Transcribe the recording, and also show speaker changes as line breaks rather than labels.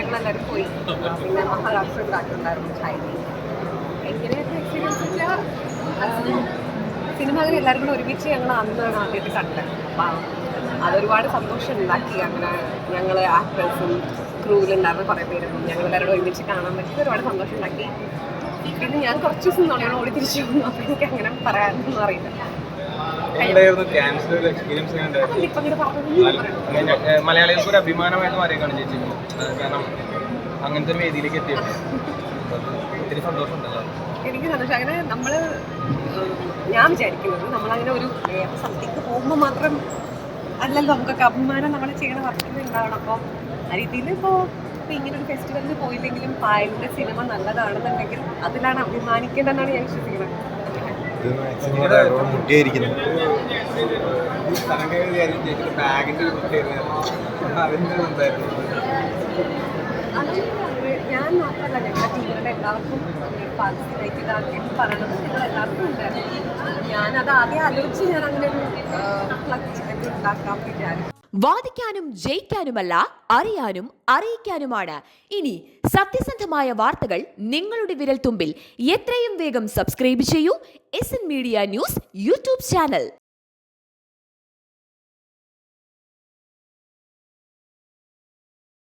ഞങ്ങളെല്ലാവരും പോയി. പിന്നെ മഹാരാഷ്ട്ര ഉണ്ടായിട്ടുണ്ടായിരുന്നു ചൈനീ. എങ്ങനെയൊക്കെ എക്സ്പീരിയൻസ് വെച്ചാൽ സിനിമകൾ എല്ലാവരും കൂടെ ഒരുമിച്ച് ഞങ്ങൾ അന്നാണ് ആദ്യമായിട്ട് കണ്ടത്. അപ്പം അതൊരുപാട് സന്തോഷം ഉണ്ടാക്കി. അങ്ങനെ ഞങ്ങൾ ആക്ടേഴ്സും ക്രൂവിലുണ്ടായിരുന്ന കുറേ പേരും ഞങ്ങളെല്ലാവരും ഒരുമിച്ച് കാണാൻ പറ്റി. ഒരുപാട് സന്തോഷം ഉണ്ടാക്കി. പിന്നെ ഞാൻ കുറച്ച് ദിവസം ഞാൻ ഓടി തിരിച്ചു വന്നു. അപ്പം എനിക്ക് അങ്ങനെ പറയാനൊന്നും അറിയില്ല.
മലയാളികൾക്ക് ഒരു അഭിമാനമായിട്ട് മാറിയേക്കാണ് ചേച്ചി. കാരണം അങ്ങനത്തെ ഒരു വേദിയിലേക്ക് എത്തിയത് ഒത്തിരി സന്തോഷമുണ്ടല്ലോ.
എനിക്ക് സന്തോഷം. അങ്ങനെ ഞാൻ വിചാരിക്കുന്നത് നമ്മളങ്ങനെ ഒരു സ്ഥലത്തേക്ക് പോകുമ്പോൾ മാത്രം അല്ലല്ലോ നമുക്കൊക്കെ അഭിമാനം നമ്മൾ ചെയ്യണ വർക്കിൽ ഉണ്ടാവണം. അപ്പോൾ ആ രീതിയിൽ ഇപ്പോൾ ഇങ്ങനൊരു ഫെസ്റ്റിവലിന് പോയില്ലെങ്കിലും പായലിൻ്റെ സിനിമ നല്ലതാണെന്നുണ്ടെങ്കിൽ അതിലാണ് അഭിമാനിക്കേണ്ടതെന്നാണ് ഞാൻ വിശ്വസിക്കുന്നത്. ഞാൻ മാത്രമല്ല, ഞങ്ങളുടെ ടീമിലുള്ള എല്ലാവർക്കും പാർട്ടിസിപ്പേറ്റ് ചെയ്താൽ പറയണത് നിങ്ങൾ എല്ലാവർക്കും ഉണ്ടായിരുന്നു. ഞാനത് ആദ്യം ആലോചിച്ച് ഞാൻ അങ്ങനെ ഒരു ഫ്ലക്സ് ഉണ്ടാക്കാൻ വിചാരിച്ചു.
വാദിക്കാനും ജയിക്കാനുമല്ല, അറിയാനും അറിയിക്കാനുമാണ്. ഇനി സത്യസന്ധമായ വാർത്തകൾ നിങ്ങളുടെ വിരൽത്തുമ്പിൽ. എത്രയും വേഗം സബ്സ്ക്രൈബ് ചെയ്യൂ SN media news YouTube channel.